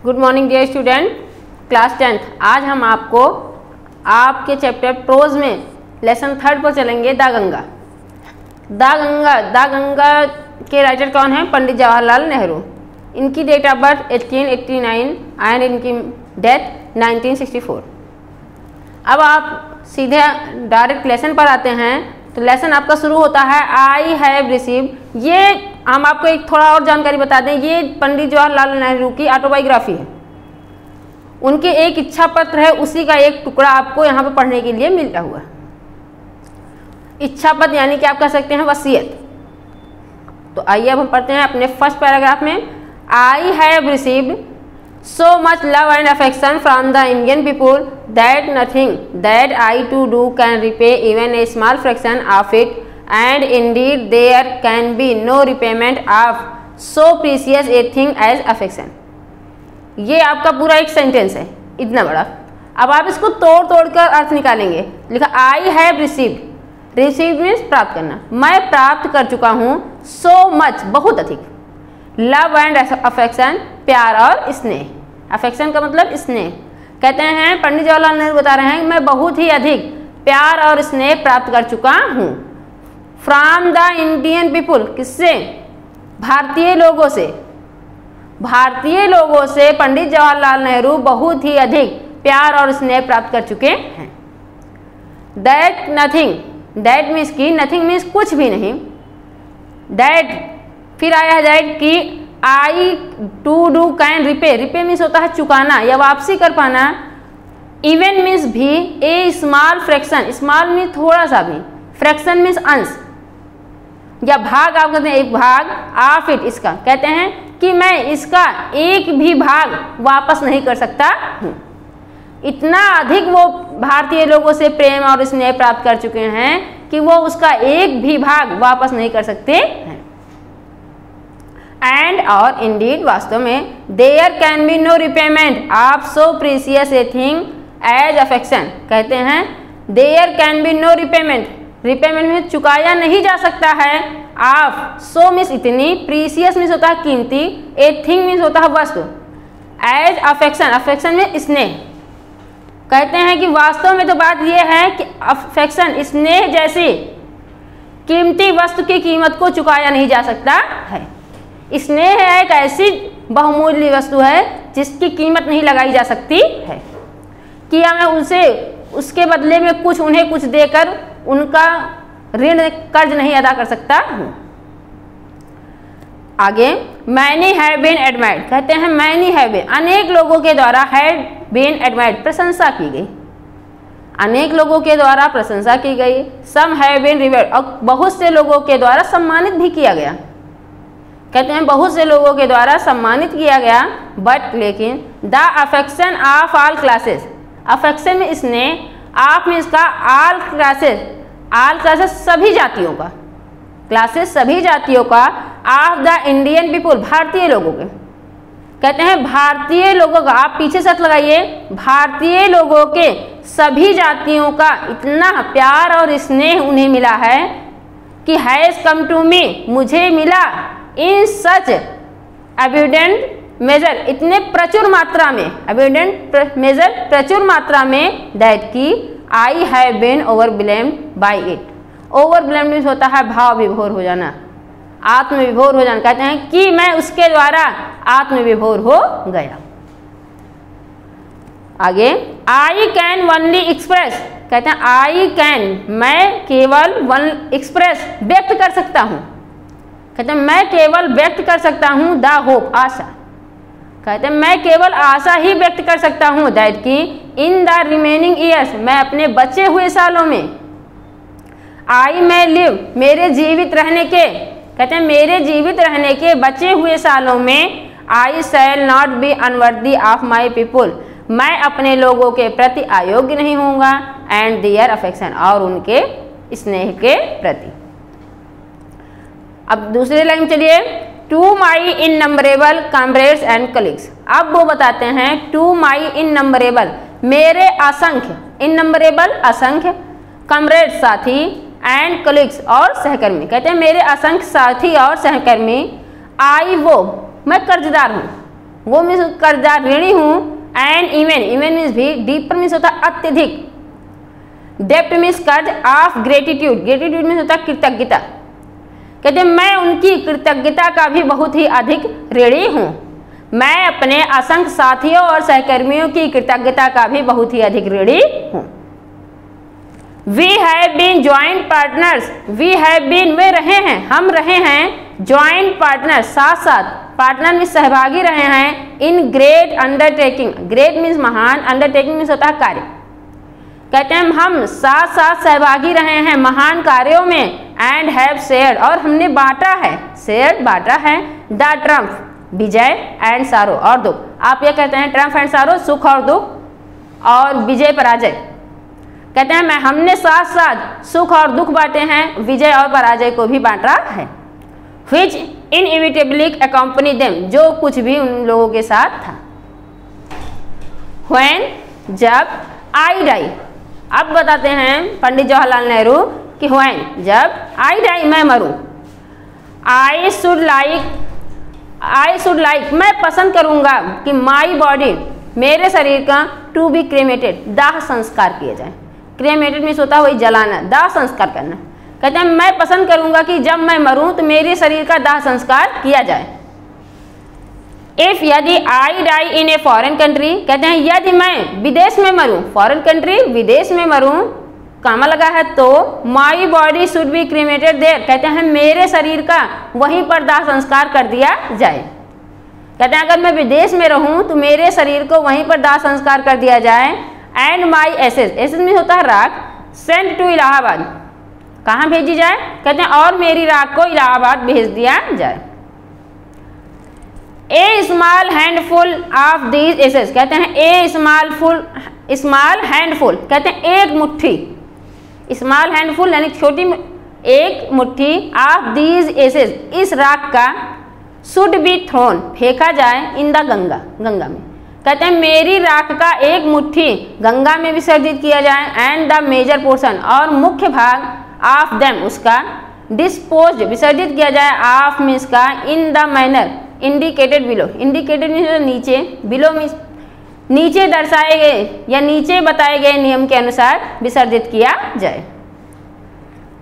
Good morning dear student, class 10th। आज हम आपको आपके चैप्टर प्रोज में लेसन 3 पर चलेंगे। द गंगा के राइटर कौन है? पंडित जवाहरलाल नेहरू। इनकी डेट ऑफ बर्थ 1889 एंड इनकी डेथ 1964। अब आप सीधे डायरेक्ट लेसन पर आते हैं। तो लेसन आपका शुरू होता है आई हैव रिसीव्ड। ये हम आपको एक थोड़ा और जानकारी बता दें, ये पंडित जवाहरलाल नेहरू की ऑटोबायोग्राफी है। उनके एक इच्छा पत्र है, उसी का एक टुकड़ा आपको यहाँ पर पढ़ने के लिए मिला हुआ है। इच्छा पत्र यानी कि आप कह सकते हैं वसीयत। तो आइए अब हम पढ़ते हैं अपने फर्स्ट पैराग्राफ में। I have received so much love and affection from the Indian people that nothing that I to do can repay even a small fraction of it, and indeed there can be no repayment of so precious a thing as affection। ये आपका पूरा एक sentence है, इतना बड़ा। अब आप इसको तोड़ तोड़ कर अर्थ निकालेंगे। लिखा I have received. Received means प्राप्त करना। मैं प्राप्त कर चुका हूँ so much बहुत अधिक। लव एंड अफेक्शन प्यार और स्नेह। अफेक्शन का मतलब स्नेह। कहते हैं पंडित जवाहरलाल नेहरू बता रहे हैं मैं बहुत ही अधिक प्यार और स्नेह प्राप्त कर चुका हूँ। फ्रॉम द इंडियन पीपुल, किससे? भारतीय लोगों से। भारतीय लोगों से पंडित जवाहरलाल नेहरू बहुत ही अधिक प्यार और स्नेह प्राप्त कर चुके हैं। दैट नथिंग, दैट मीन्स की, नथिंग मीन्स कुछ भी नहीं। दैट फिर आया दैट कि I to do can repay. Repay means होता है चुकाना या वापसी कर पाना। इवन मीन्स भी। ए स्मॉल फ्रैक्शन, स्मॉल मीन्स थोड़ा सा भी, फ्रैक्शन मीन्स अंश या भाग। आप कहते हैं एक भाग ऑफ इट, इसका कहते हैं कि मैं इसका एक भी भाग वापस नहीं कर सकता हूँ। इतना अधिक वो भारतीय लोगों से प्रेम और स्नेह प्राप्त कर चुके हैं कि वो उसका एक भी भाग वापस नहीं कर सकते हैं। एंड और इंडीड वास्तव में there can be no repayment of so precious a thing as affection. कहते हैं there can be no repayment. Repayment में चुकाया नहीं जा सकता है। ऑफ सो मीन्स इतनी, प्रीसियस मीन्स होता है कीमती, ए थिंग मीन्स होता है वस्तु, एज अफेक्शन, अफेक्शन में स्नेह। कहते हैं कि वास्तव में तो बात यह है कि अफेक्शन स्नेह जैसी कीमती वस्तु की कीमत को चुकाया नहीं जा सकता है। स्नेह एक ऐसी बहुमूल्य वस्तु है जिसकी कीमत नहीं लगाई जा सकती है कि मैं उनसे उसके बदले में कुछ उन्हें कुछ देकर उनका ऋण कर्ज नहीं अदा कर सकता हूँ। आगे मैनी हैव बीन एडमायर्ड। कहते हैं मैनी हैव बीन, अनेक लोगों के द्वारा हैव बीन एडमायर्ड, प्रशंसा की गई। अनेक लोगों के द्वारा प्रशंसा की गई। सम हैव बीन रिवर्ड, और बहुत से लोगों के द्वारा सम्मानित भी किया गया। कहते हैं बहुत से लोगों के द्वारा सम्मानित किया गया। बट लेकिन the affection of all classes, affection में स्नेह, ऑफ में इसका ऑल क्लासेस, ऑल क्लासेस सभी जातियों का, क्लासेस सभी जातियों का, ऑफ द इंडियन पीपुल भारतीय लोगों के। कहते हैं भारतीय लोगों का, आप पीछे साथ लगाइए, भारतीय लोगों के सभी जातियों का इतना प्यार और स्नेह उन्हें मिला है कि हैज कम टू मी, मुझे मिला, इन सच एबिडेंट मेजर, इतने प्रचुर मात्रा में, एबिडेंट मेजर प्रचुर मात्रा में, दैट की I have been overwhelmed by it. Overwhelmed means होता है भाव विभोर हो जाना, आत्मविभोर हो जाना। कहते हैं कि मैं उसके द्वारा आत्मविभोर हो गया। आगे आई कैन ओनली एक्सप्रेस। कहते हैं आई कैन, मैं केवल वन एक्सप्रेस व्यक्त कर सकता हूँ। कहते हैं मैं केवल व्यक्त कर सकता हूँ द होप, आशा। कहते हैं मैं केवल आशा ही व्यक्त कर सकता हूँ, दैट की इन द रिमेनिंग ईयर्स, मैं अपने बचे हुए सालों में, आई मे लिव, मेरे जीवित रहने के, कहते हैं मेरे जीवित रहने के बचे हुए सालों में, I shall not be unworthy of my people, मैं अपने लोगों के प्रति अयोग्य नहीं होऊंगा, एंड देयर अफेक्शन, और उनके स्नेह के प्रति। अब दूसरे लाइन चलिए। To my innumerable comrades and colleagues. अब वो बताते हैं टू माई इननंबरेबल, मेरे असंख्य, इननंबरेबल असंख्य, कॉमरेड्स साथी, एंड कलीग्स और सहकर्मी। कहते हैं मेरे असंख्य साथी और सहकर्मी, आई वो, मैं कर्जदार हूँ। वो मीन्स कर्जदार ऋणी हूँ। एंड इवन मीन्स भी, डीपर मीन्स होता है अत्यधिक, डेप्ट मीन्स कर्ज, ऑफ ग्रेटिट्यूड, ग्रेटिट्यूड मीन्स होता है कृतज्ञता। कहते हैं मैं उनकी कृतज्ञता का भी बहुत ही अधिक ऋणी हूँ। मैं अपने असंख्य साथियों और सहकर्मियों की कृतज्ञता का भी बहुत ही अधिक ऋणी हूँ। We have been joint partners, we have been वे रहे हैं, हम रहे हैं, ज्वाइंट पार्टनर साथ साथ, पार्टनर में सहभागी रहे हैं, in great undertaking, great means महान, अंडरटेकिंग मीन्स होता है कार्य। कहते हैं हम साथ साथ सहभागी रहे हैं महान कार्यों में, एंड हैव शेयर्ड, और हमने बांटा है, शेयर्ड बांटा है, द ट्रम्फ विजय, एंड सारो और दुख। आप ये कहते हैं ट्रम्फ एंड सारो, सुख और दुख, और विजय पराजय। कहते हैं हमने साथ साथ सुख और दुख बांटे हैं, विजय और पराजय को भी बांटा है। which inevitably accompany them, जो कुछ भी उन लोगों के साथ था। when, जब, I die, अब बताते हैं पंडित जवाहरलाल नेहरू कि when, जब, I die, मैं मरूं, I should like, मैं पसंद करूंगा कि my body, मेरे शरीर का to be cremated, दाह संस्कार किया जाए। क्रेमेटेड मीन्स होता है वही जलाना, दाह संस्कार करना। कहते हैं मैं पसंद करूंगा कि जब मैं मरूं तो मेरे शरीर का दाह संस्कार किया जाए। इफ, यदि, I die in a foreign country, कहते हैं यदि मैं विदेश में मरूं, फॉरेन कंट्री विदेश में मरूं, कामा लगा है तो, my body should be cremated there, कहते हैं मेरे शरीर का वहीं पर दाह संस्कार कर दिया जाए। कहते हैं अगर मैं विदेश में रहूं तो मेरे शरीर को वहीं पर दाह संस्कार कर दिया जाए। एंड माई एसेस, एसेस में होता है राख, सेंड टू इलाहाबाद, कहाँ भेजी जाए, कहते हैं और मेरी राख को इलाहाबाद भेज दिया जाए। A small handful of these assess, कहते हैं ए स्मॉल हैंडफुल, कहते हैं एक मुट्ठी, स्मॉल हैंडफुल यानी छोटी एक मुट्ठी, ऑफ दीज एसेस, इस राख का, शुड बी थ्रोन, फेंका जाए, इन द गंगा, गंगा में। कहते हैं मेरी राख का एक मुट्ठी गंगा में विसर्जित किया जाए। एंड द मेजर पोर्शन, और मुख्य भाग, ऑफ देम, उसका, डिस्पोज, विसर्जित किया जाए, ऑफ मीन्स का, in the manner indicated below, indicated means नीचे, बिलो मीन्स नीचे दर्शाए गए या नीचे बताए गए नियम के अनुसार विसर्जित किया जाए।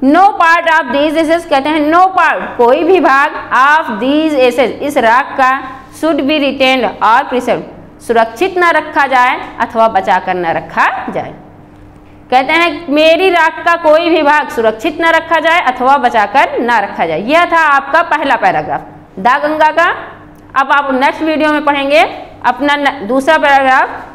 No part of these assess, कहते हैं नो पार्ट, कोई भी भाग, ऑफ दीज एसेस, इस राख का, शुड बी रिटेन्ड और प्रिजर्व्ड, सुरक्षित न रखा जाए अथवा बचाकर न रखा जाए। कहते हैं मेरी राख का कोई भी भाग सुरक्षित न रखा जाए अथवा बचाकर न रखा जाए। यह था आपका पहला पैराग्राफ द गंगा का। अब आप नेक्स्ट वीडियो में पढ़ेंगे अपना दूसरा पैराग्राफ